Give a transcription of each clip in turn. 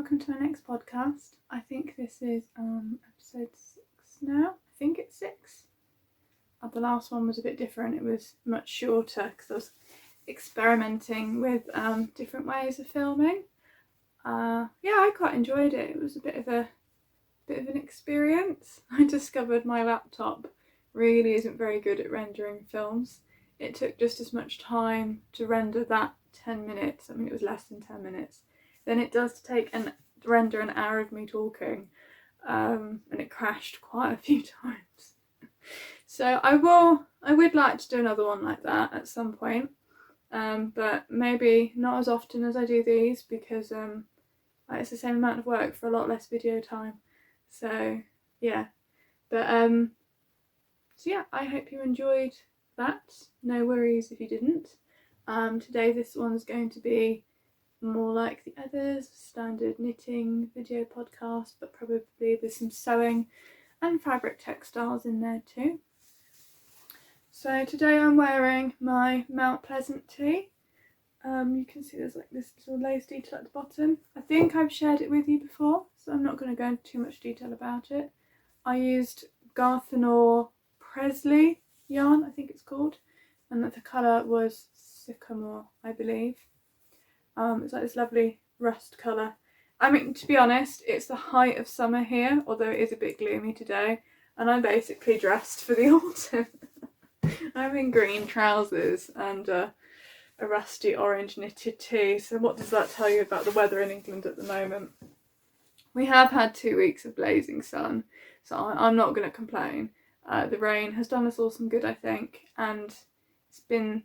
welcome to my next podcast. I think this is episode 6 now. I think it's 6. The last one was a bit different. It was much shorter because I was experimenting with different ways of filming. Yeah, I quite enjoyed it. It was a bit of an experience. I discovered my laptop really isn't very good at rendering films. It took just as much time to render that 10 minutes. I mean, it was less than 10 minutes. Then it does take and render an hour of me talking, and it crashed quite a few times. So I would like to do another one like that at some point, but maybe not as often as I do these because it's the same amount of work for a lot less video time. So yeah, but so yeah, I hope you enjoyed that. No worries if you didn't. Today this one's going to be more like the others, standard knitting video podcast, but probably with some sewing and fabric textiles in there too. So today I'm wearing my Mount Pleasant tee. You can see there's like this little lace detail at the bottom. I think I've shared it with you before, so I'm not going to go into too much detail about it. I used Garthenor Presley yarn, I think it's called, and that the colour was Sycamore, I believe. It's like this lovely rust colour. I mean, to be honest, it's the height of summer here, although it is a bit gloomy today, and I'm basically dressed for the autumn. I'm in green trousers and a rusty orange knitted tee. So what does that tell you about the weather in England at the moment? We have had 2 weeks of blazing sun, so I'm not going to complain. The rain has done us all some good, I think, and it's been...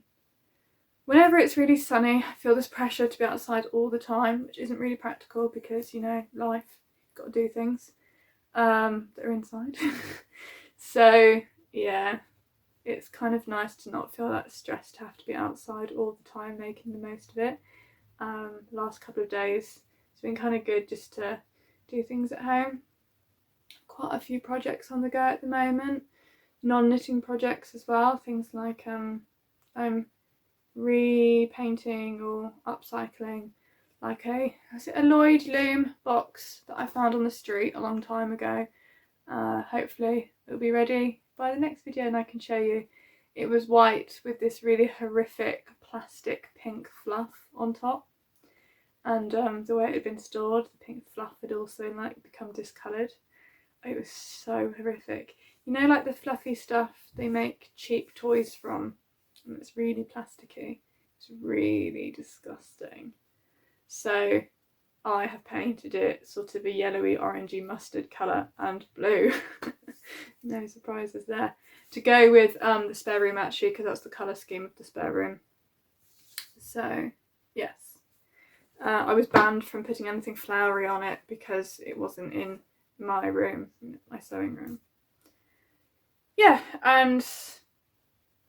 Whenever it's really sunny, I feel this pressure to be outside all the time, which isn't really practical because, you know, life, you've got to do things that are inside. So, yeah, it's kind of nice to not feel that stressed to have to be outside all the time, making the most of it. Last couple of days, it's been kind of good just to do things at home. Quite a few projects on the go at the moment, non-knitting projects as well, things like I'm repainting or upcycling like a Lloyd loom box that I found on the street a long time ago. Hopefully it'll be ready by the next video and I can show you. It was white with this really horrific plastic pink fluff on top, and the way it had been stored, the pink fluff had also like become discoloured. It was so horrific. You know, like the fluffy stuff they make cheap toys from, and it's really plasticky. It's really disgusting. So I have painted it sort of a yellowy orangey mustard colour and blue. No surprises there. To go with the spare room actually, because that's the colour scheme of the spare room. So yes, I was banned from putting anything flowery on it because it wasn't in my room, my sewing room. Yeah, and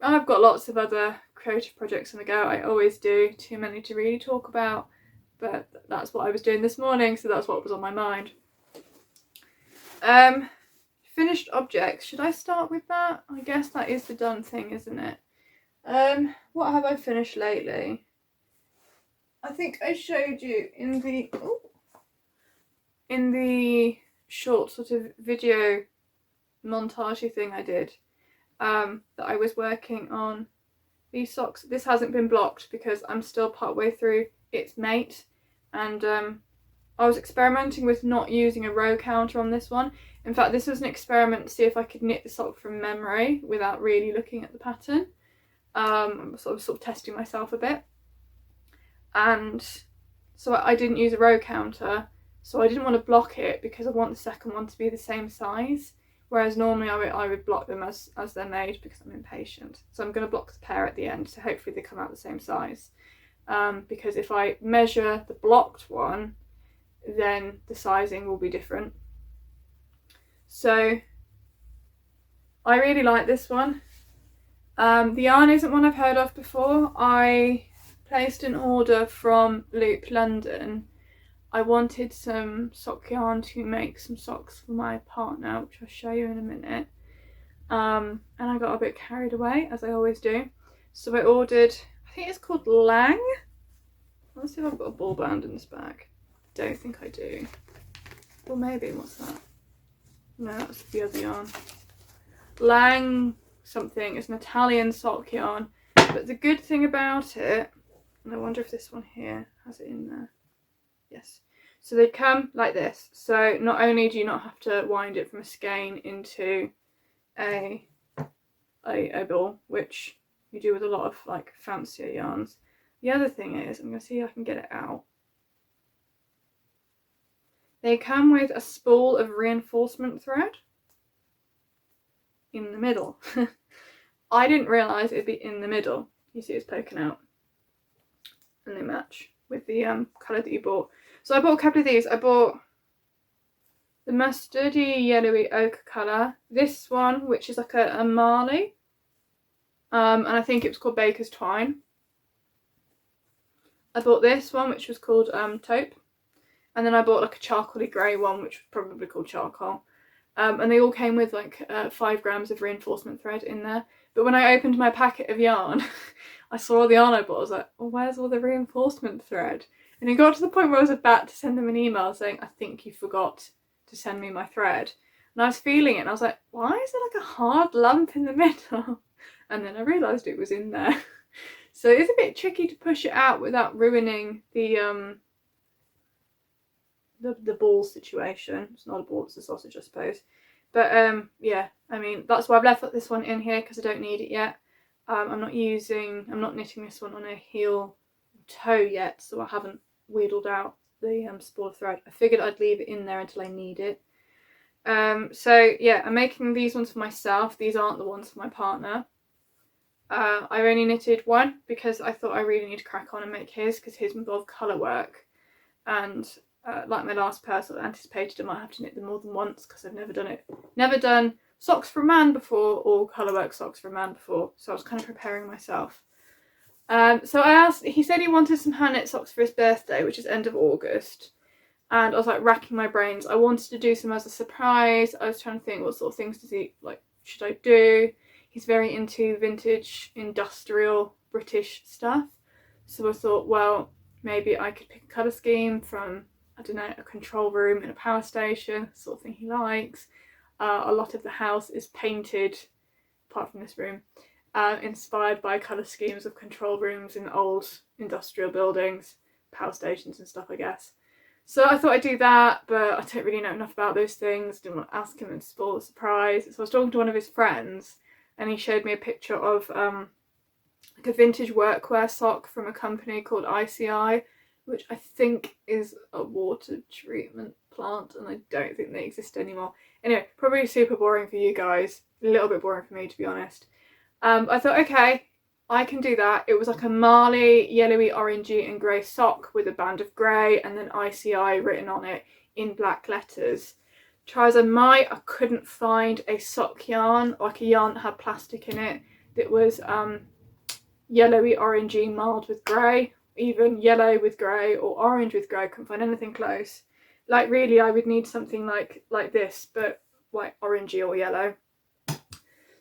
I've got lots of other creative projects on the go. I always do, too many to really talk about, but that's what I was doing this morning, so that's what was on my mind. Finished objects, should I start with that? I guess that is the done thing, isn't it? What have I finished lately? I think I showed you in the short sort of video montagey thing I did, that I was working on these socks. This hasn't been blocked because I'm still part way through its mate, and I was experimenting with not using a row counter on this one. In fact, this was an experiment to see if I could knit the sock from memory without really looking at the pattern. I'm sort of testing myself a bit, and so I didn't use a row counter, so I didn't want to block it because I want the second one to be the same size. Whereas normally I would block them as they're made because I'm impatient. So I'm going to block the pair at the end, so hopefully they come out the same size. Because if I measure the blocked one, then the sizing will be different. So I really like this one. The yarn isn't one I've heard of before. I placed an order from Loop London. I wanted some sock yarn to make some socks for my partner, which I'll show you in a minute. And I got a bit carried away, as I always do. So I ordered, I think it's called Lang. Let's see if I've got a ball band in this bag. don't think I do. Or maybe, what's that? No, that's the other yarn. Lang something. It's an Italian sock yarn. But the good thing about it, and I wonder if this one here has it in there. Yes. So they come like this. So not only do you not have to wind it from a skein into a ball, which you do with a lot of like fancier yarns. The other thing is, I'm going to see if I can get it out. They come with a spool of reinforcement thread in the middle. I didn't realise it'd be in the middle. You see it's poking out. And they match with the colour that you bought. So I bought a couple of these. I bought the mustardy yellowy ochre colour. This one, which is like a Marley. And I think it was called Baker's Twine. I bought this one, which was called Taupe. And then I bought like a charcoaly grey one, which was probably called Charcoal. And they all came with like 5 grams of reinforcement thread in there. But when I opened my packet of yarn, I saw all the yarn I bought. I was like, well, where's all the reinforcement thread? And it got to the point where I was about to send them an email saying, I think you forgot to send me my thread. And I was feeling it and I was like, why is there like a hard lump in the middle? And then I realised it was in there. So it's a bit tricky to push it out without ruining the ball situation. It's not a ball, it's a sausage, I suppose. But yeah, I mean, that's why I've left this one in here because I don't need it yet. I'm not knitting this one on a heel toe yet, so I haven't wheedled out the spool of thread. I figured I'd leave it in there until I need it. So yeah, I'm making these ones for myself. These aren't the ones for my partner. I only knitted one because I thought I really need to crack on and make his, because his involved colour work. And like my last pair, I sort of anticipated I might have to knit them more than once because I've never done it. Never done socks for a man before or colourwork socks for a man before. So I was kind of preparing myself. So I asked, he said he wanted some hand knit socks for his birthday, which is end of August. And I was like racking my brains. I wanted to do some as a surprise. I was trying to think what sort of things does he like, should I do? He's very into vintage, industrial, British stuff. So I thought, well, maybe I could pick a colour scheme from, I don't know, a control room in a power station, sort of thing he likes. A lot of the house is painted, apart from this room, inspired by colour schemes of control rooms in old industrial buildings, power stations and stuff, I guess. So I thought I'd do that, but I don't really know enough about those things. Didn't want to ask him and spoil the surprise. So I was talking to one of his friends, and he showed me a picture of like a vintage workwear sock from a company called ICI, which I think is a water treatment plant, and I don't think they exist anymore. Anyway, probably super boring for you guys. A little bit boring for me, to be honest. I thought, okay, I can do that. It was like a Marley, yellowy, orangey and grey sock with a band of grey and then ICI written on it in black letters. Try as I might, I couldn't find a sock yarn, like a yarn that had plastic in it, that was yellowy, orangey, mild with grey, even yellow with grey or orange with grey. I couldn't find anything close. Like really, I would need something like this, but like orangey or yellow.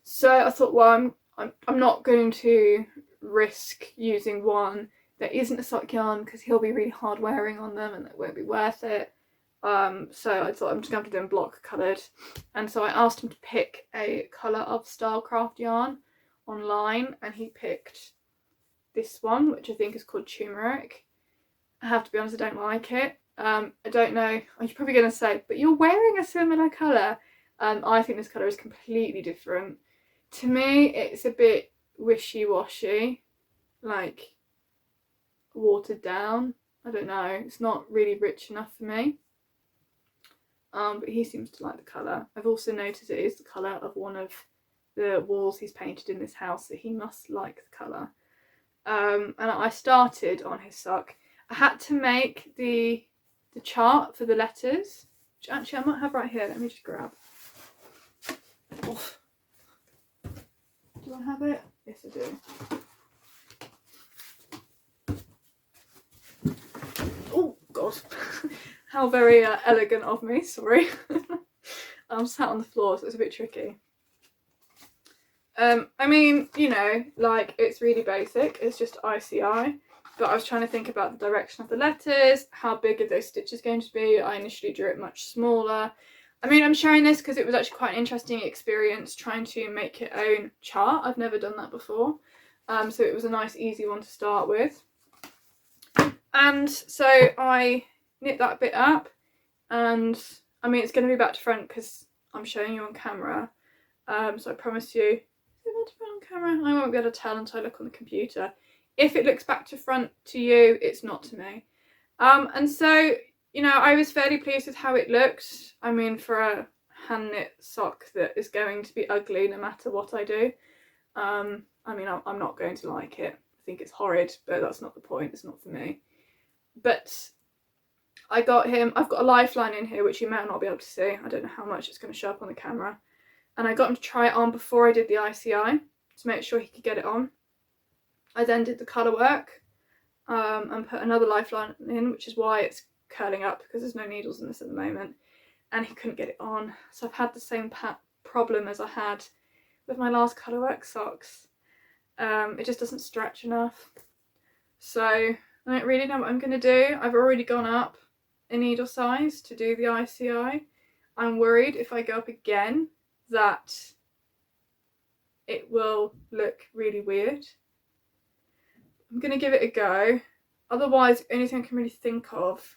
So I thought, well, I'm not going to risk using one that isn't a sock yarn because he'll be really hard wearing on them and it won't be worth it. So I thought I'm just going to have to do them block coloured. And so I asked him to pick a colour of Stylecraft yarn online, and he picked this one, which I think is called Tumeric. I have to be honest, I don't like it. I don't know, you're probably going to say, but you're wearing a similar colour. I think this colour is completely different. To me, it's a bit wishy-washy, like watered down. I don't know, it's not really rich enough for me. But he seems to like the colour. I've also noticed it is the colour of one of the walls he's painted in this house, so he must like the colour. And I started on his sock. I had to make the chart for the letters, which actually I might have right here. Let me just grab. Oof. Do I have it? Yes, I do. Oh, God. How very elegant of me, sorry. I'm sat on the floor, so it's a bit tricky. I mean, you know, like, it's really basic. It's just ICI. but I was trying to think about the direction of the letters, how big are those stitches going to be. I initially drew it much smaller. I mean, I'm sharing this because it was actually quite an interesting experience trying to make your own chart. I've never done that before, so it was a nice easy one to start with. And so I knit that bit up, and I mean it's going to be back to front because I'm showing you on camera, so I promise you, is it back to front on camera? I won't be able to tell until I look on the computer. If it looks back to front to you, it's not to me. And so, you know, I was fairly pleased with how it looked. I mean, for a hand knit sock that is going to be ugly no matter what I do, I mean, I'm not going to like it. I think it's horrid, but that's not the point. It's not for me. But I got him, I've got a lifeline in here, which you may not be able to see. I don't know how much it's going to show up on the camera. And I got him to try it on before I did the ICI to make sure he could get it on. I then did the colour work and put another lifeline in, which is why it's curling up, because there's no needles in this at the moment. And he couldn't get it on. So I've had the same problem as I had with my last colourwork socks. It just doesn't stretch enough. So I don't really know what I'm going to do. I've already gone up a needle size to do the ICI. I'm worried if I go up again that it will look really weird. I'm going to give it a go. Otherwise, the only thing I can really think of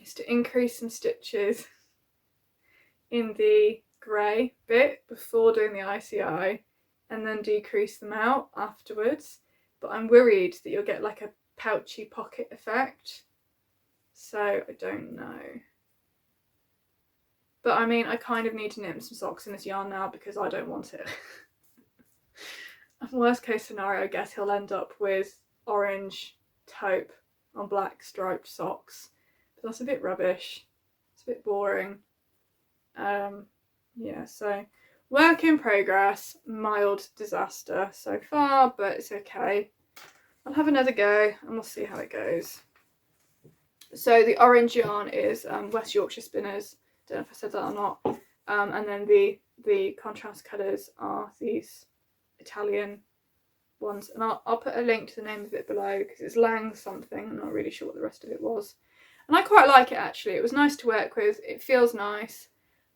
is to increase some stitches in the grey bit before doing the ICI and then decrease them out afterwards. But I'm worried that you'll get like a pouchy pocket effect. So I don't know. But I mean, I kind of need to knit some socks in this yarn now because I don't want it. Worst case scenario, I guess he'll end up with orange taupe on black striped socks. But that's a bit rubbish. It's a bit boring. Yeah, so work in progress, mild disaster so far, but it's okay. I'll have another go and we'll see how it goes. So the orange yarn is West Yorkshire Spinners. Don't know if I said that or not. And then the contrast colours are these Italian ones, and I'll put a link to the name of it below because it's Lang something. I'm not really sure what the rest of it was, and I quite like it actually. It was nice to work with. It feels nice,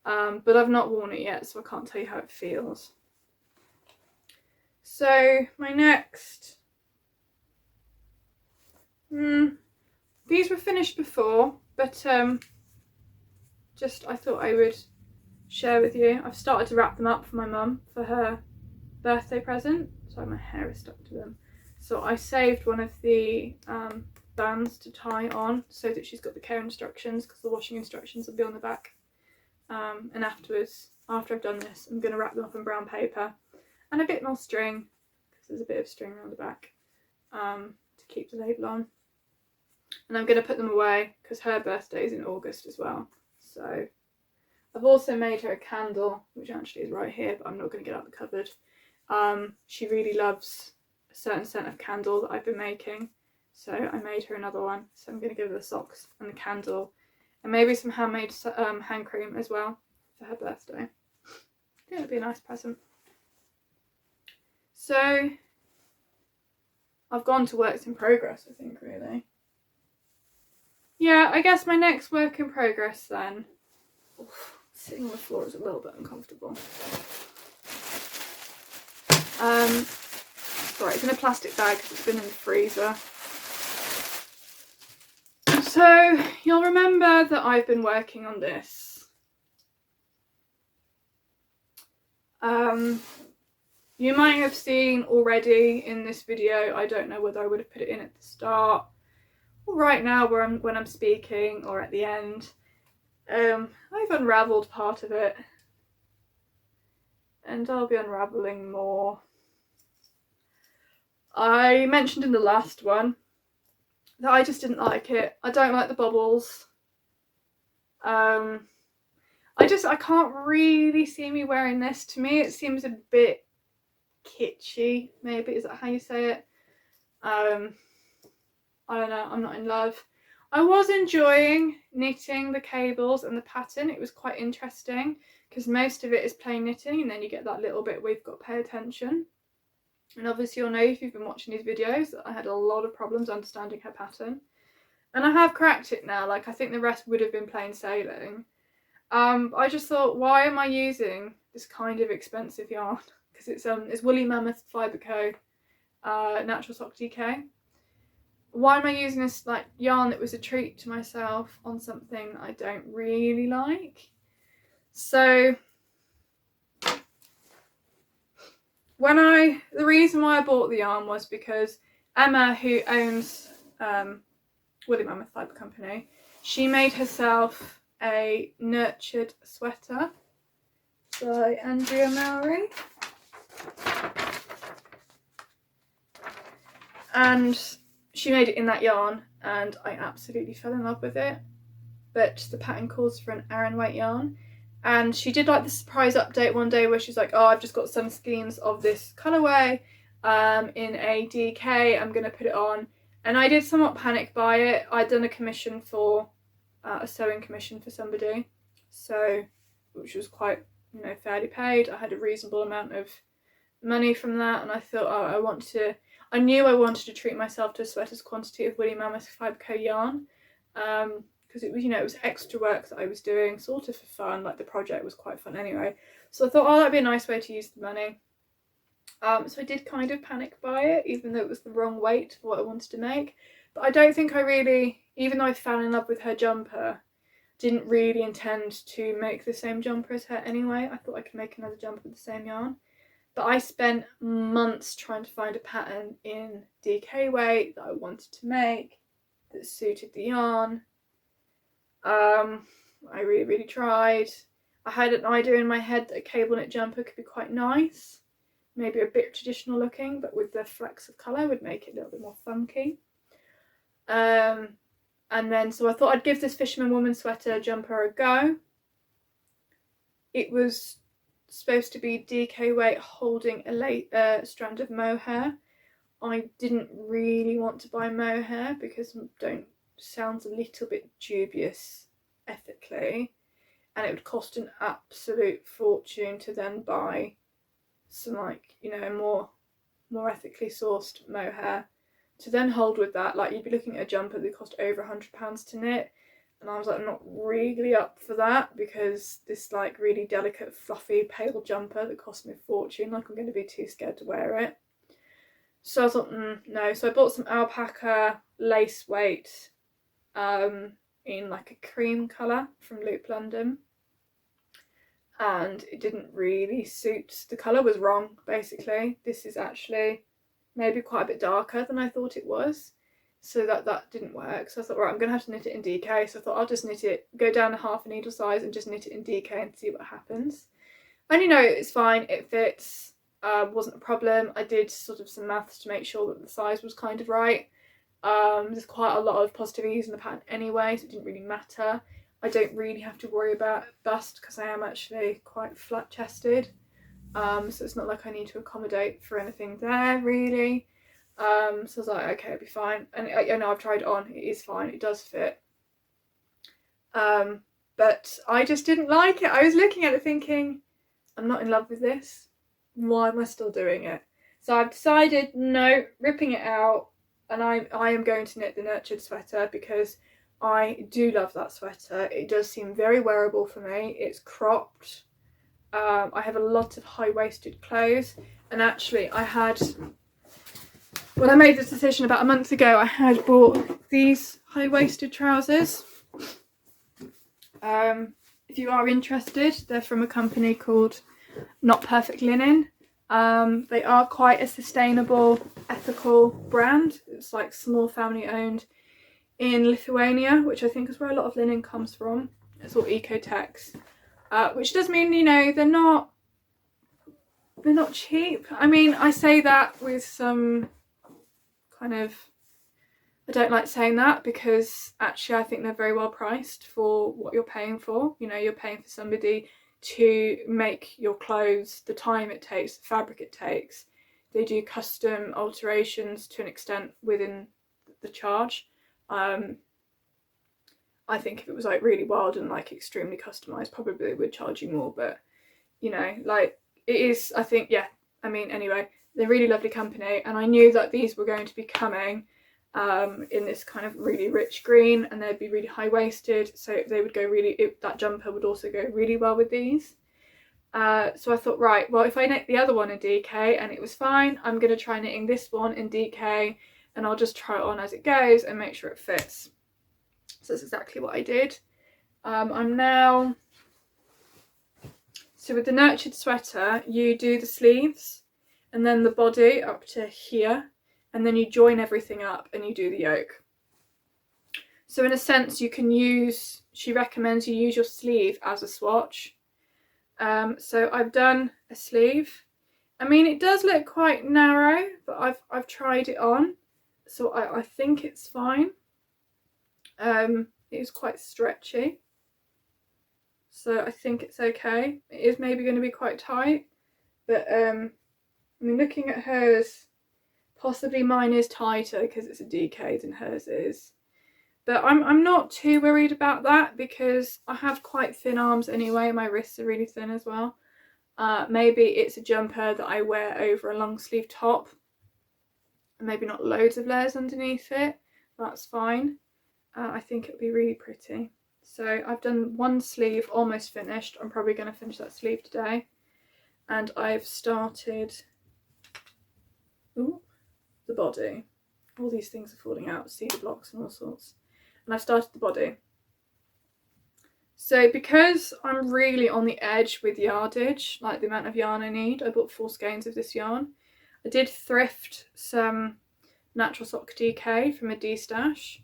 but I've not worn it yet, so I can't tell you how it feels. So my next, these were finished before, but just I thought I would share with you. I've started to wrap them up for my mum for her birthday present. Sorry, my hair is stuck to them. So I saved one of the bands to tie on so that she's got the care instructions, because the washing instructions will be on the back. And afterwards, after I've done this, I'm going to wrap them up in brown paper and a bit more string, because there's a bit of string around the back, to keep the label on. And I'm going to put them away because her birthday is in August as well. So I've also made her a candle, which actually is right here, but I'm not going to get out the cupboard. She really loves a certain scent of candle that I've been making, so I made her another one. So I'm going to give her the socks and the candle and maybe some handmade hand cream as well for her birthday. I think it'd be a nice present. So I've gone to works in progress, I think, really. Yeah, I guess my next work in progress then. Oof, sitting on the floor is a little bit uncomfortable. Sorry, it's in a plastic bag because it's been in the freezer. So you'll remember that I've been working on this. You might have seen already in this video, I don't know whether I would have put it in at the start or right now when I'm speaking, or at the end. I've unravelled part of it, and I'll be unravelling more. I mentioned in the last one that I just didn't like it. I don't like the bubbles. I can't really see me wearing this. To me it seems a bit kitschy, maybe, is that how you say it? I don't know, I'm not in love. I was enjoying knitting the cables and the pattern. It was quite interesting because most of it is plain knitting and then you get that little bit where you've got to pay attention. And obviously you'll know if you've been watching these videos that I had a lot of problems understanding her pattern. And I have cracked it now, like I think the rest would have been plain sailing. I just thought, why am I using this kind of expensive yarn? Because it's Woolly Mammoth Fibre Co. Natural Sock DK. Why am I using this like yarn that was a treat to myself on something I don't really like? So the reason why I bought the yarn was because Emma, who owns Woolly Mammoth Fibre Company, she made herself a Nutured sweater by Andrea Mowry. And she made it in that yarn and I absolutely fell in love with it. But the pattern calls for an Aran weight yarn. And she did like the surprise update one day where she's like, oh, I've just got some skeins of this colourway in a DK, I'm going to put it on. And I did somewhat panic buy it. I'd done a commission for, a sewing commission for somebody. So, which was quite, fairly paid. I had a reasonable amount of money from that. And I thought, oh, I knew I wanted to treat myself to a sweater's quantity of Woolly Mammoth Fibre Co yarn. Because it was, it was extra work that I was doing, sort of for fun, like the project was quite fun anyway. So I thought, oh, that'd be a nice way to use the money. So I did kind of panic buy it, even though it was the wrong weight for what I wanted to make. But I don't think I really, even though I fell in love with her jumper, didn't really intend to make the same jumper as her anyway. I thought I could make another jumper with the same yarn. But I spent months trying to find a pattern in DK weight that I wanted to make that suited the yarn. I really, really tried. I had an idea in my head that a cable knit jumper could be quite nice. Maybe a bit traditional looking, but with the flecks of colour would make it a little bit more funky. And then, so I thought I'd give this Fisherman woman sweater jumper a go. It was supposed to be DK weight holding a strand of mohair. I didn't really want to buy mohair because sounds a little bit dubious ethically, and it would cost an absolute fortune to then buy some more ethically sourced mohair to then hold with that. Like, you'd be looking at a jumper that cost over £100 to knit, and I was like, I'm not really up for that, because this like really delicate fluffy pale jumper that cost me a fortune, like I'm going to be too scared to wear it. So I thought, no. So I bought some alpaca lace weight in like a cream colour from Loop London, and it didn't really suit. The colour was wrong, basically. This is actually maybe quite a bit darker than I thought it was, so that didn't work. So I thought, right, I'm going to have to knit it in DK. So I thought I'll just knit it, go down half a needle size and just knit it in DK and see what happens. And it's fine, it fits, wasn't a problem. I did sort of some maths to make sure that the size was kind of right. There's quite a lot of positive ease in the pattern anyway, so it didn't really matter. I don't really have to worry about bust because I am actually quite flat chested, so it's not like I need to accommodate for anything there really. So I was like, okay, it'll be fine. And I know I've tried it on, it is fine, it does fit. But I just didn't like it. I was looking at it thinking, I'm not in love with this. Why am I still doing it? So I've decided, no, ripping it out, and I am going to knit the Nutured sweater because I do love that sweater. It does seem very wearable for me. It's cropped. I have a lot of high-waisted clothes, and actually when I made this decision about a month ago, I had bought these high-waisted trousers. If you are interested, they're from a company called Not Perfect Linen. They are quite a sustainable, ethical brand. It's like small family owned in Lithuania, which I think is where a lot of linen comes from. It's all eco-tex, which does mean, they're not cheap. I mean, I say that with some kind of, I don't like saying that, because actually I think they're very well priced for what you're paying for. You're paying for somebody to make your clothes, the time it takes, the fabric it takes. They do custom alterations to an extent within the charge. I think if it was like really wild and like extremely customized, probably would charge you more, but like it is, I think, yeah, I mean, anyway, they're really lovely company, and I knew that these were going to be coming in this kind of really rich green, and they'd be really high-waisted, so they would go really, that jumper would also go really well with these. So I thought, right, well, if I knit the other one in DK and it was fine, I'm going to try knitting this one in DK, and I'll just try it on as it goes and make sure it fits. So that's exactly what I did. I'm now, so with the Nutured sweater, you do the sleeves and then the body up to here, and then you join everything up and you do the yoke. So in a sense, you can use, she recommends you use your sleeve as a swatch. So I've done a sleeve. I mean, it does look quite narrow, but I've tried it on, so I think it's fine. It is quite stretchy, so I think it's okay. It is maybe going to be quite tight, but I mean, looking at hers, possibly mine is tighter because it's a DK than hers is. But I'm not too worried about that because I have quite thin arms anyway. My wrists are really thin as well. Maybe it's a jumper that I wear over a long sleeve top. Maybe not loads of layers underneath it. That's fine. I think it'll be really pretty. So I've done one sleeve almost finished. I'm probably going to finish that sleeve today. And I've started the body. All these things are falling out, cedar blocks and all sorts. And I've started the body. So because I'm really on the edge with yardage, like the amount of yarn I need, I bought 4 skeins of this yarn. I did thrift some natural sock DK from a D-stash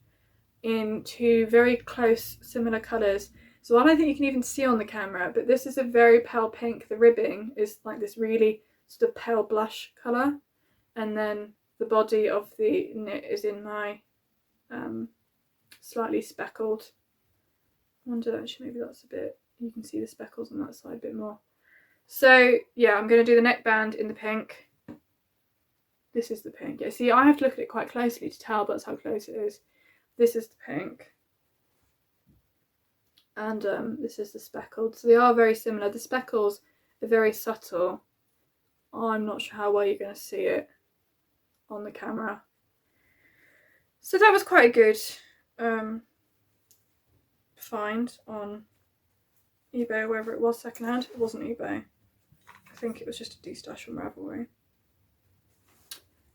in 2 very close similar colours. So I don't think you can even see on the camera, but this is a very pale pink. The ribbing is like this really sort of pale blush colour, and then the body of the knit is in my slightly speckled. I wonder, actually, maybe that's a bit, you can see the speckles on that side a bit more. So yeah, I'm going to do the neckband in the pink. This is the pink. Yeah, see, I have to look at it quite closely to tell, but that's how close it is. This is the pink. And this is the speckled. So they are very similar. The speckles are very subtle. I'm not sure how well you're going to see it on the camera. So that was quite a good find on eBay or wherever it was, secondhand. It wasn't eBay. I think it was just a D-stash from Ravelry.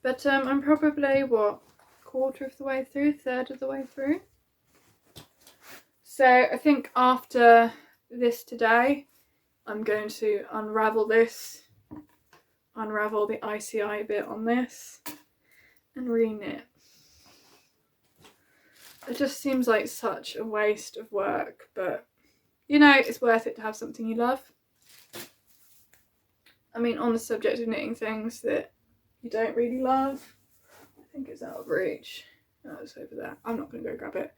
But I'm probably, what, quarter of the way through, third of the way through. So I think after this today, I'm going to unravel this, unravel the ICI bit on this, and re-knit. It just seems like such a waste of work, but you know, it's worth it to have something you love. I mean, on the subject of knitting things that you don't really love, I think it's out of reach. Oh, it's over there. I'm not going to go grab it.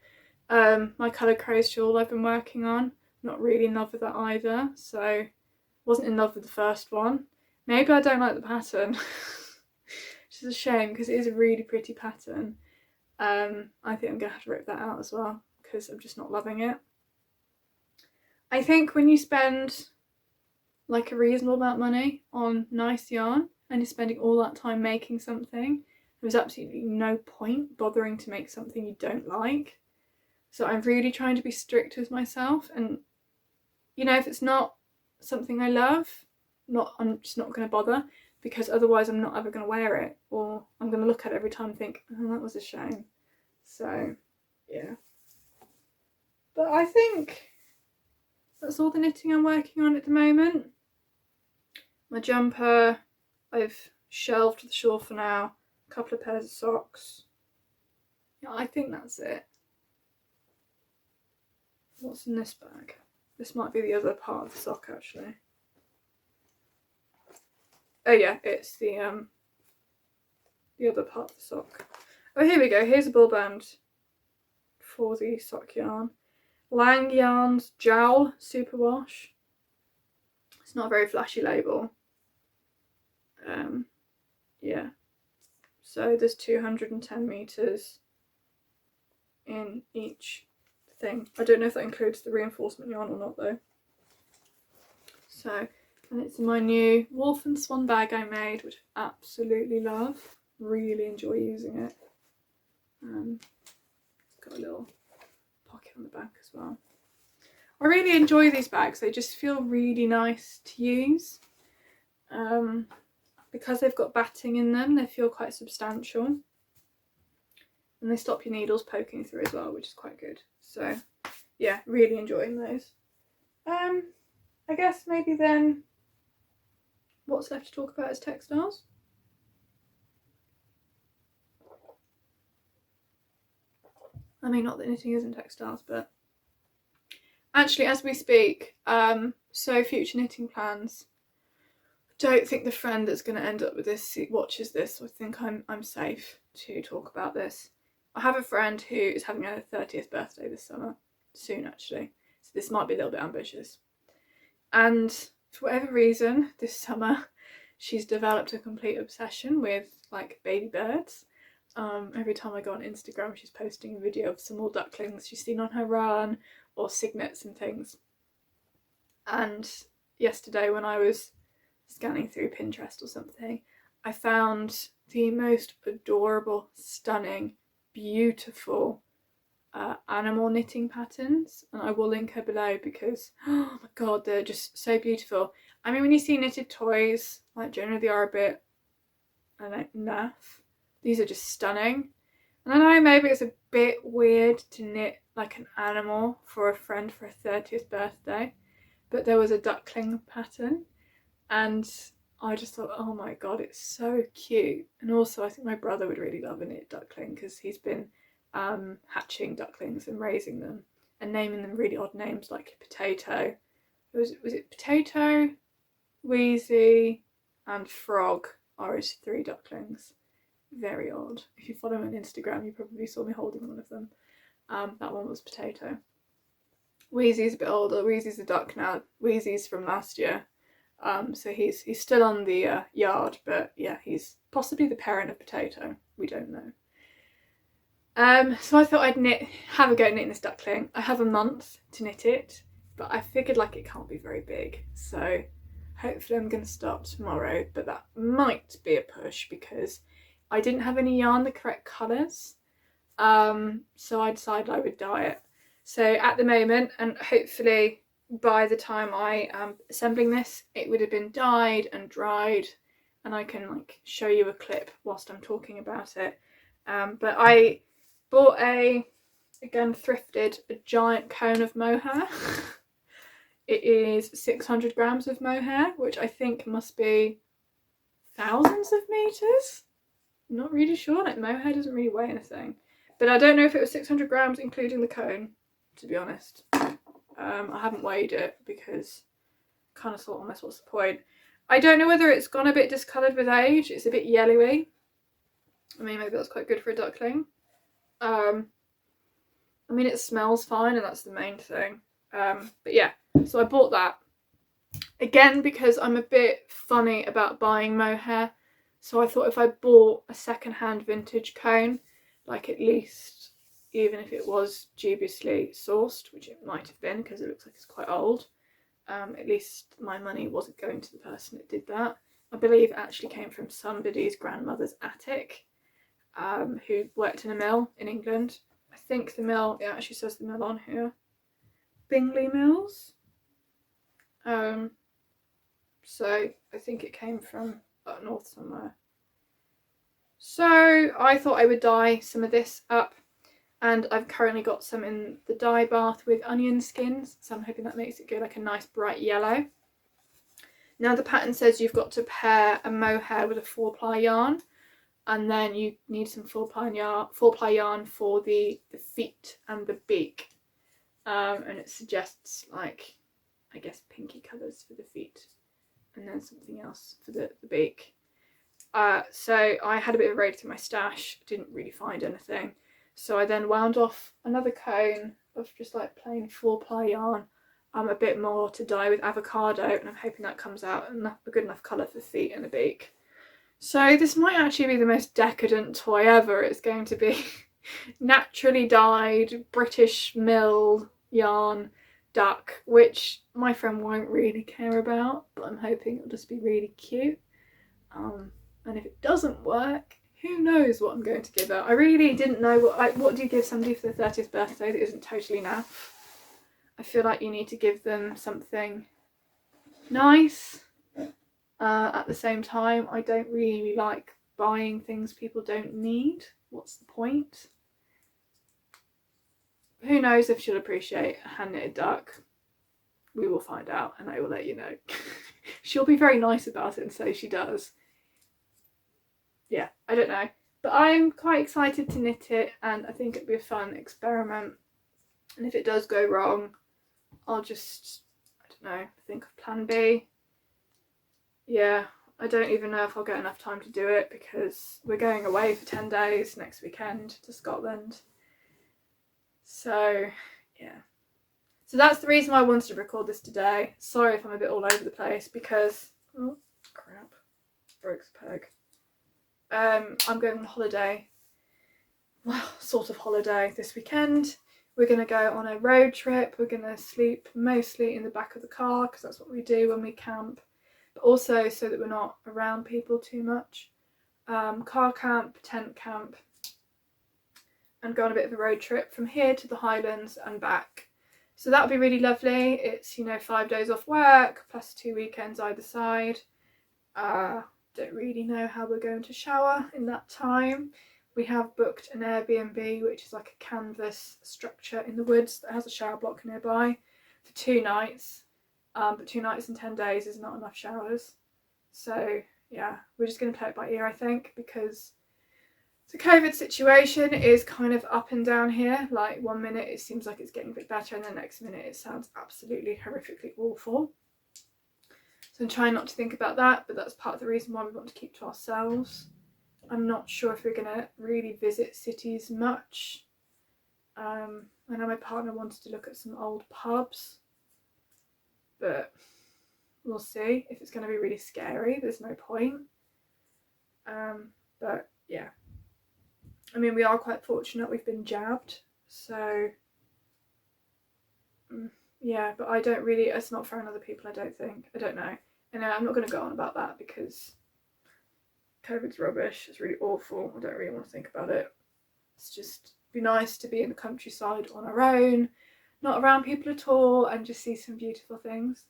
My coloured crows shawl I've been working on, not really in love with that either, so wasn't in love with the first one. Maybe I don't like the pattern, which is a shame because it is a really pretty pattern. I think I'm going to have to rip that out as well because I'm just not loving it. I think when you spend like a reasonable amount of money on nice yarn and you're spending all that time making something, there's absolutely no point bothering to make something you don't like. So I'm really trying to be strict with myself, and you know, if it's not something I love, I'm just not going to bother, because otherwise I'm not ever going to wear it, or I'm going to look at it every time and think, oh, that was a shame. So yeah, but I think that's all the knitting I'm working on at the moment. My jumper, I've shelved the shawl for now, a couple of pairs of socks. Yeah, I think that's it. What's in this bag? This might be the other part of the sock actually. Oh yeah, it's the other part of the sock. Oh, here we go. Here's a ball band for the sock yarn. Lang Yarns Jawoll Superwash. It's not a very flashy label. Yeah. So there's 210 meters in each thing. I don't know if that includes the reinforcement yarn or not though. So And it's in my new Wolf and Swan bag I made, which I absolutely love. Really enjoy using it. It's got a little pocket on the back as well. I really enjoy these bags. They just feel really nice to use. Because they've got batting in them, they feel quite substantial. And they stop your needles poking through as well, which is quite good. So yeah, really enjoying those. I guess maybe then what's left to talk about is textiles. I mean, not that knitting isn't textiles, but actually as we speak, so future knitting plans. Don't think the friend that's going to end up with this watches this, so I think I'm safe to talk about this. I have a friend who is having her 30th birthday this summer, soon actually, so this might be a little bit ambitious. And for whatever reason, this summer, she's developed a complete obsession with like baby birds. Every time I go on Instagram, she's posting a video of some more ducklings she's seen on her run, or cygnets and things. And yesterday when I was scanning through Pinterest or something, I found the most adorable, stunning, beautiful animal knitting patterns, and I will link her below because oh my god, they're just so beautiful. I mean, when you see knitted toys, like generally they are a bit, I don't know, naff. These are just stunning. And I know maybe it's a bit weird to knit like an animal for a friend for a 30th birthday, but there was a duckling pattern and I just thought, oh my god, it's so cute. And also I think my brother would really love a knit duckling because he's been hatching ducklings and raising them and naming them really odd names like Potato. Was it Potato, Wheezy and Frog are his 3 ducklings. Very odd. If you follow me on Instagram, you probably saw me holding one of them. That one was Potato. Wheezy's a bit older. Wheezy's a duck now. Wheezy's from last year. So he's still on the yard, but yeah, he's possibly the parent of Potato. We don't know. So I thought I'd have a go at knitting this duckling. I have a month to knit it, but I figured like it can't be very big. So hopefully I'm going to start tomorrow, but that might be a push because I didn't have any yarn the correct colours. So I decided I would dye it. So at the moment, and hopefully by the time I am assembling this, it would have been dyed and dried, and I can like show you a clip whilst I'm talking about it. But I bought thrifted a giant cone of mohair. It is 600 grams of mohair, which I think must be thousands of meters. I'm not really sure, like mohair doesn't really weigh anything. But I don't know if it was 600 grams including the cone, to be honest. I haven't weighed it because I kind of thought, almost what's the point? I don't know whether it's gone a bit discoloured with age. It's a bit yellowy. I mean, maybe that's quite good for a duckling. I mean, it smells fine and that's the main thing. But yeah, so I bought that. Again, because I'm a bit funny about buying mohair. So I thought if I bought a second-hand vintage cone, like at least, even if it was dubiously sourced, which it might have been because it looks like it's quite old, at least my money wasn't going to the person that did that. I believe it actually came from somebody's grandmother's attic, who worked in a mill in England. I think the mill, it actually says the mill on here, Bingley Mills. So I think it came from up north somewhere. So I thought I would dye some of this up, and I've currently got some in the dye bath with onion skins, so I'm hoping that makes it go like a nice bright yellow. Now the pattern says you've got to pair a mohair with a 4-ply yarn, and then you need some 4-ply yarn for the feet and the beak, and it suggests like, I guess, pinky colours for the feet and then something else for the beak. So I had a bit of a raid through my stash, didn't really find anything. So I then wound off another cone of just like plain 4-ply yarn, a bit more to dye with avocado, and I'm hoping that comes out a good enough colour for the feet and the beak. So this might actually be the most decadent toy ever. It's going to be naturally dyed British mill yarn duck, which my friend won't really care about, but I'm hoping it'll just be really cute. And if it doesn't work, who knows what I'm going to give her. I really didn't know what do you give somebody for their 30th birthday that isn't totally naff. I feel like you need to give them something nice. At the same time, I don't really like buying things people don't need. What's the point? Who knows if she'll appreciate a hand-knitted duck. We will find out, and I will let you know. She'll be very nice about it and say she does. Yeah, I don't know. But I'm quite excited to knit it, and I think it'll be a fun experiment. And if it does go wrong, I'll just, I don't know, think of plan B. Yeah, I don't even know if I'll get enough time to do it because we're going away for 10 days next weekend to Scotland. So, yeah. So that's the reason why I wanted to record this today. Sorry if I'm a bit all over the place because, oh crap, broke the peg. I'm going on holiday, well, sort of holiday this weekend. We're going to go on a road trip. We're going to sleep mostly in the back of the car because that's what we do when we camp, but also so that we're not around people too much. Car camp, tent camp, and go on a bit of a road trip from here to the Highlands and back. So that'll be really lovely. It's, 5 days off work plus 2 weekends either side. Don't really know how we're going to shower in that time. We have booked an Airbnb, which is like a canvas structure in the woods that has a shower block nearby, for 2 nights. But 2 nights and 10 days is not enough showers. So yeah, we're just going to play it by ear, I think, because the COVID situation is kind of up and down here. Like 1 minute it seems like it's getting a bit better and the next minute it sounds absolutely horrifically awful. So I'm trying not to think about that, but that's part of the reason why we want to keep to ourselves. I'm not sure if we're going to really visit cities much. I know my partner wanted to look at some old pubs, but we'll see. If it's going to be really scary, there's no point. But yeah. I mean, we are quite fortunate we've been jabbed, so yeah, but I don't really, it's not for other people, I don't think. I don't know. And I'm not going to go on about that because COVID's rubbish. It's really awful. I don't really want to think about it. It's just be nice to be in the countryside on our own, not around people at all, and just see some beautiful things.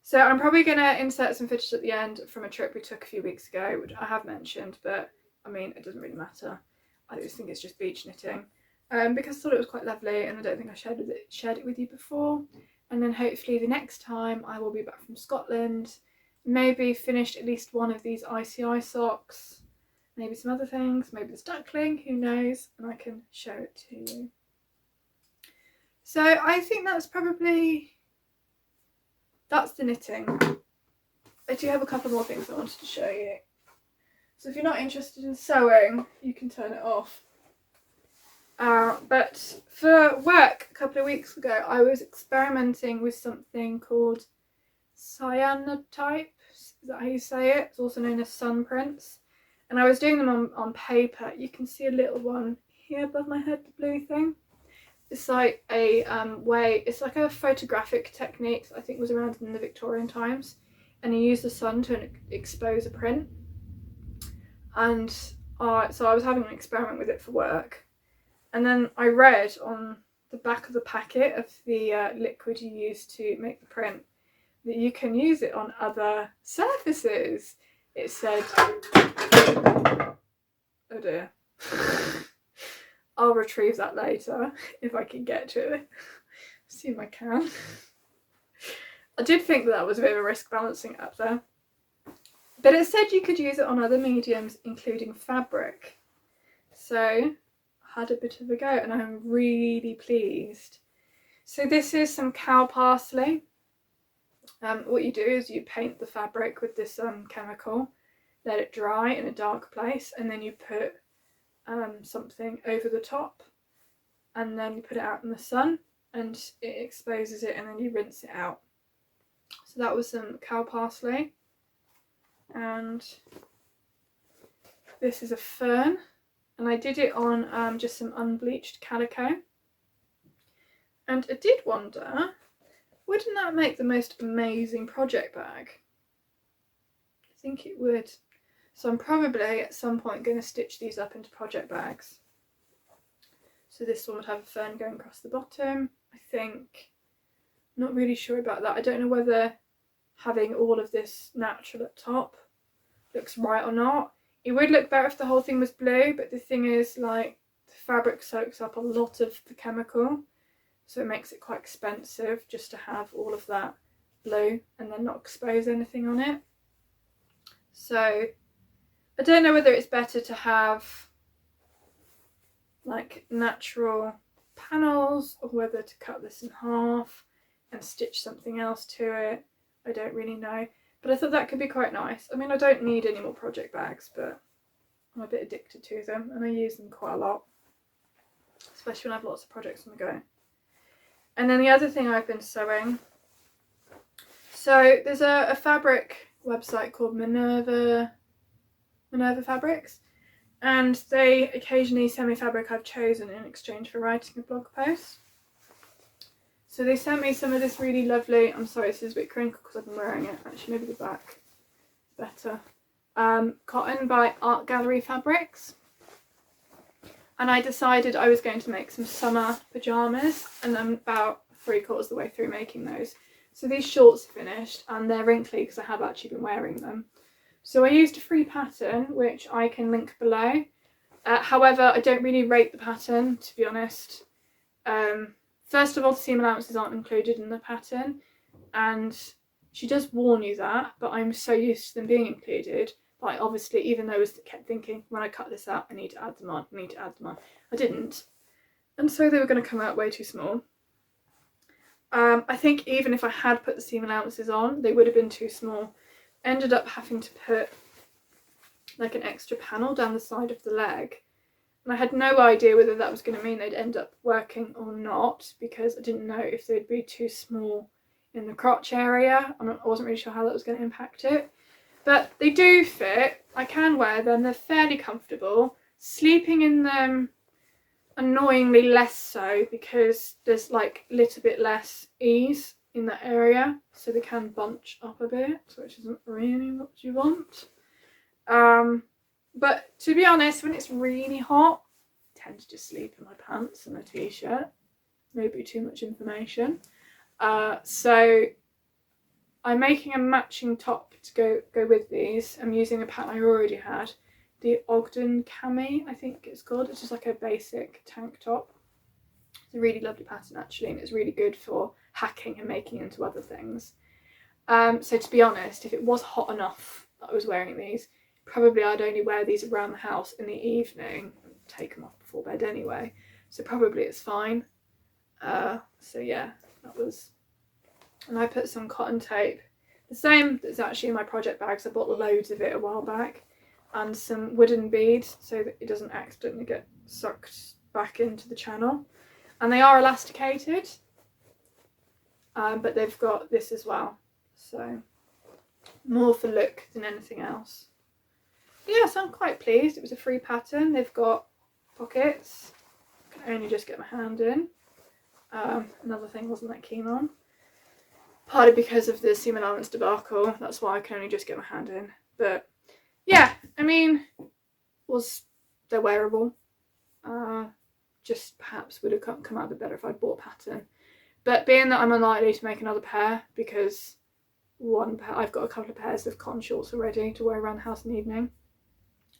So I'm probably going to insert some footage at the end from a trip we took a few weeks ago, which I have mentioned, but I mean, it doesn't really matter. I just think it's just beach knitting. Because I thought it was quite lovely and I don't think I shared it with you before. And then hopefully the next time I will be back from Scotland, maybe finished at least one of these ICI socks, maybe some other things, maybe this duckling, who knows, and I can show it to you. So I think that's the knitting. I do have a couple more things I wanted to show you. So if you're not interested in sewing, you can turn it off. But for work a couple of weeks ago, I was experimenting with something called Cyanotype. Is that how you say it? It's also known as sun prints. And I was doing them on paper. You can see a little one here above my head, the blue thing. It's like a it's like a photographic technique that I think was around in the Victorian times. And you use the sun to expose a print. And so I was having an experiment with it for work. And then I read on the back of the packet of the liquid you use to make the print that you can use it on other surfaces. It said, oh dear, I'll retrieve that later if I can get to it. Assume I can. I did think that was a bit of a risk balancing it up there. But it said you could use it on other mediums, including fabric. So had a bit of a go and I'm really pleased. So this is some cow parsley. What you do is you paint the fabric with this chemical, let it dry in a dark place, and then you put something over the top, and then you put it out in the sun and it exposes it, and then you rinse it out. So that was some cow parsley, and this is a fern. And I did it on just some unbleached calico. And I did wonder, wouldn't that make the most amazing project bag? I think it would. So I'm probably at some point going to stitch these up into project bags. So this one would have a fern going across the bottom, I think. Not really sure about that. I don't know whether having all of this natural at top looks right or not. It would look better if the whole thing was blue, but the thing is, like, the fabric soaks up a lot of the chemical, so it makes it quite expensive just to have all of that blue and then not expose anything on it. So I don't know whether it's better to have like natural panels or whether to cut this in half and stitch something else to it. I don't really know, but I thought that could be quite nice. I mean, I don't need any more project bags, but I'm a bit addicted to them and I use them quite a lot, especially when I have lots of projects on the go. And then the other thing I've been sewing, so there's a fabric website called Minerva Fabrics, and they occasionally send me fabric I've chosen in exchange for writing a blog post. So they sent me some of this really lovely, I'm sorry this is a bit crinkled because I've been wearing it, actually maybe the back is better, cotton by Art Gallery Fabrics. And I decided I was going to make some summer pyjamas, and I'm about 3/4 of the way through making those. So these shorts are finished and they're wrinkly because I have actually been wearing them. So I used a free pattern which I can link below. However, I don't really rate the pattern, to be honest. First of all, the seam allowances aren't included in the pattern, and she does warn you that, but I'm so used to them being included. Like, obviously, even though I kept thinking, when I cut this out, I need to add them on, I didn't. And so they were going to come out way too small. I think even if I had put the seam allowances on, they would have been too small. Ended up having to put like an extra panel down the side of the leg. And I had no idea whether that was going to mean they'd end up working or not, because I didn't know if they'd be too small in the crotch area. I wasn't really sure how that was going to impact it. But they do fit. I can wear them. They're fairly comfortable. Sleeping in them, annoyingly less so, because there's like a little bit less ease in that area. So they can bunch up a bit, which isn't really what you want. But to be honest, when it's really hot, I tend to just sleep in my pants and a t-shirt. Maybe too much information. So I'm making a matching top to go with these. I'm using a pattern I already had, the Ogden Cami, I think it's called. It's just like a basic tank top. It's a really lovely pattern actually, and it's really good for hacking and making into other things. So to be honest, if it was hot enough that I was wearing these, probably I'd only wear these around the house in the evening and take them off before bed anyway. So probably it's fine. So yeah, that was. And I put some cotton tape, the same that's actually in my project bags. I bought loads of it a while back, and some wooden beads so that it doesn't accidentally get sucked back into the channel. And they are elasticated, but they've got this as well. So more for look than anything else. Yeah, so I'm quite pleased. It was a free pattern. They've got pockets. I can only just get my hand in. Another thing I wasn't that keen on. Partly because of the seam allowance debacle. That's why I can only just get my hand in. But yeah, I mean, they're wearable. Just perhaps would have come out a bit better if I'd bought a pattern. But being that I'm unlikely to make another pair, because I've got a couple of pairs of cotton shorts already to wear around the house in the evening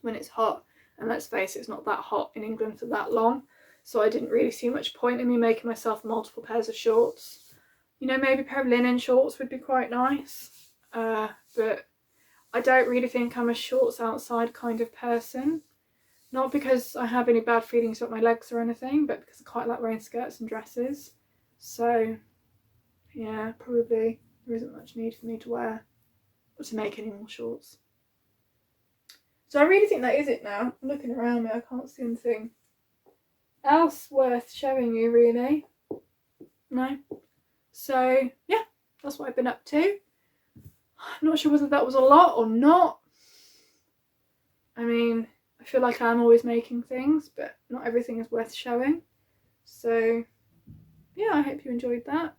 when it's hot, and let's face it, it's not that hot in England for that long, so I didn't really see much point in me making myself multiple pairs of shorts. You know, maybe a pair of linen shorts would be quite nice, but I don't really think I'm a shorts outside kind of person. Not because I have any bad feelings about my legs or anything, but because I quite like wearing skirts and dresses. So yeah, probably there isn't much need for me to wear or to make any more shorts. So I really think that is it now. I'm looking around me, I can't see anything else worth showing you really. No. So yeah, that's what I've been up to. I'm not sure whether that was a lot or not. I mean, I feel like I'm always making things, but not everything is worth showing. So yeah, I hope you enjoyed that.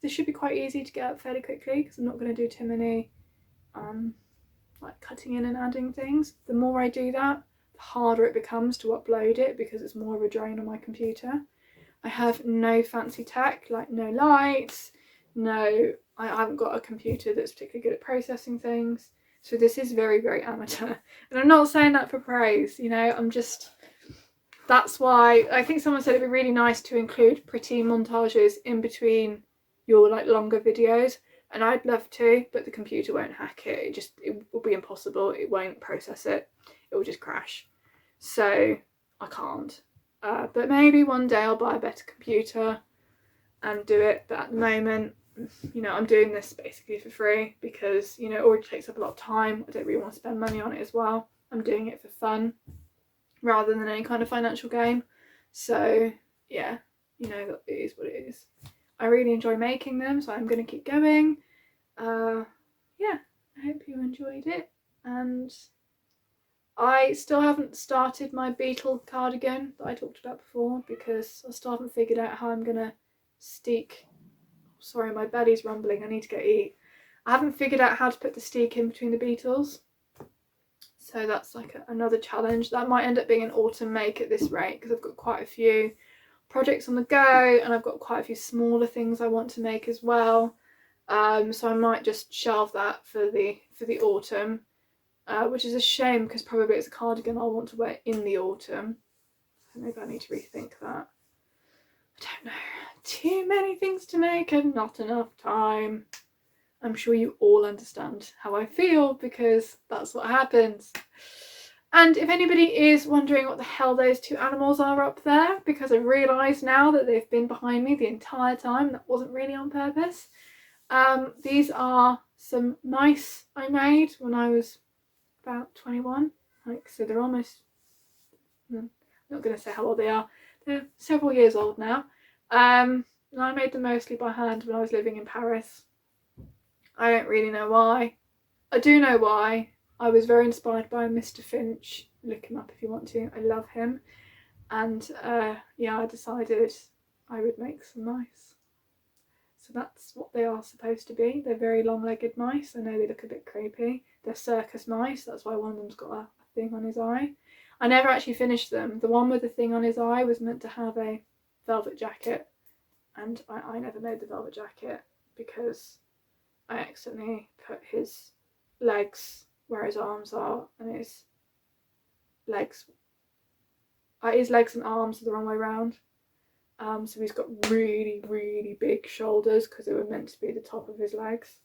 This should be quite easy to get up fairly quickly because I'm not going to do too many like cutting in and adding things. The more I do that, the harder it becomes to upload it because it's more of a drain on my computer. I have no fancy tech, like no lights, I haven't got a computer that's particularly good at processing things. So this is very, very amateur. And I'm not saying that for praise, you know, that's why I think someone said it'd be really nice to include pretty montages in between your like longer videos. And I'd love to, but the computer won't hack it. It will be impossible. It won't process it. It will just crash. So I can't. But maybe one day I'll buy a better computer and do it. But at the moment, you know, I'm doing this basically for free because, you know, it already takes up a lot of time. I don't really want to spend money on it as well. I'm doing it for fun rather than any kind of financial gain. So yeah, you know, it is what it is. I really enjoy making them, so I'm going to keep going. Yeah, I hope you enjoyed it, and I still haven't started my beetle cardigan that I talked about before because I still haven't figured out how I'm going to steek. Sorry, my belly's rumbling, I need to go eat. I haven't figured out how to put the steek in between the beetles, so that's like another challenge. That might end up being an autumn make at this rate because I've got quite a few projects on the go and I've got quite a few smaller things I want to make as well. So I might just shelve that for the autumn, which is a shame because probably it's a cardigan I'll want to wear in the autumn. So maybe I need to rethink that. I don't know. Too many things to make and not enough time. I'm sure you all understand how I feel because that's what happens. And if anybody is wondering what the hell those two animals are up there, because I realise now that they've been behind me the entire time, that wasn't really on purpose. These are some mice I made when I was about 21. Like, so they're almost, I'm not going to say how old they are. They're several years old now. And I made them mostly by hand when I was living in Paris. I don't really know why. I do know why. I was very inspired by Mr. Finch. Look him up if you want to. I love him. And yeah, I decided I would make some mice. So that's what they are supposed to be. They're very long-legged mice. I know they look a bit creepy. They're circus mice. That's why one of them's got a thing on his eye. I never actually finished them. The one with the thing on his eye was meant to have a velvet jacket. And I never made the velvet jacket because I accidentally put his legs where his arms are, and his legs and arms are the wrong way around. So he's got really, really big shoulders because they were meant to be the top of his legs.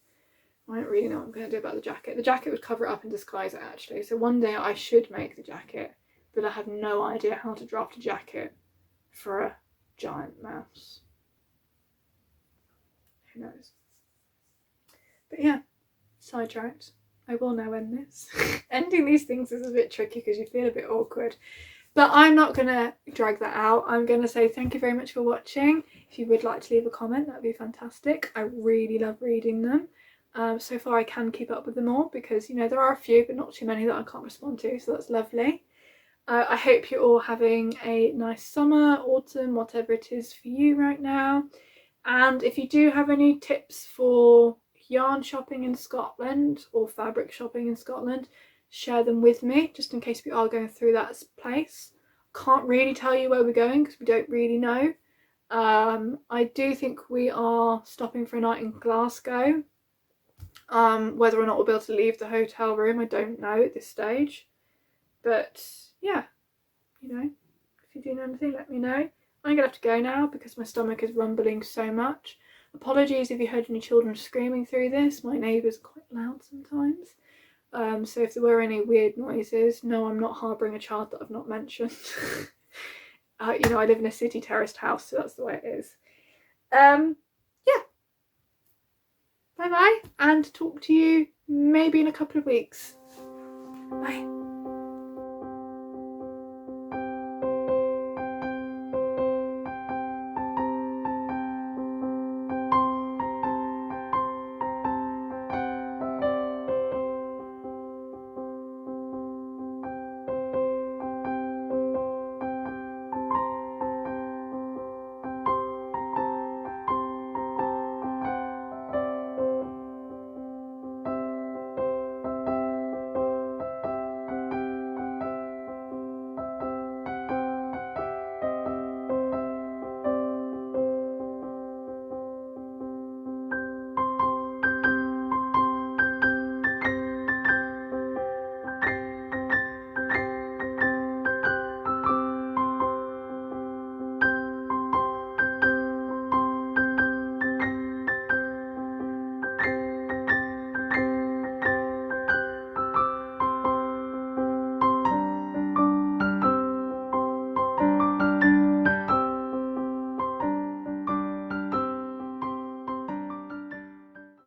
I don't really know what I'm going to do about the jacket. The jacket would cover it up and disguise it actually. So one day I should make the jacket, but I have no idea how to draft a jacket for a giant mouse. Who knows? But yeah, sidetracked. I will now end this. Ending these things is a bit tricky because you feel a bit awkward. But I'm not going to drag that out. I'm going to say thank you very much for watching. If you would like to leave a comment, that would be fantastic. I really love reading them. So far I can keep up with them all because, you know, there are a few but not too many that I can't respond to, so that's lovely. I hope you're all having a nice summer, autumn, whatever it is for you right now. And if you do have any tips for yarn shopping in Scotland or fabric shopping in Scotland, share them with me just in case we are going through that place. Can't really tell you where we're going because we don't really know. I do think we are stopping for a night in Glasgow. Whether or not we'll be able to leave the hotel room, I don't know at this stage. But yeah, you know, if you do know anything, let me know. I'm gonna have to go now because my stomach is rumbling so much. Apologies if you heard any children screaming through this. My neighbours are quite loud sometimes. So if there were any weird noises, no, I'm not harbouring a child that I've not mentioned. You know, I live in a city terraced house, so that's the way it is. Yeah. Bye bye, and talk to you maybe in a couple of weeks. Bye.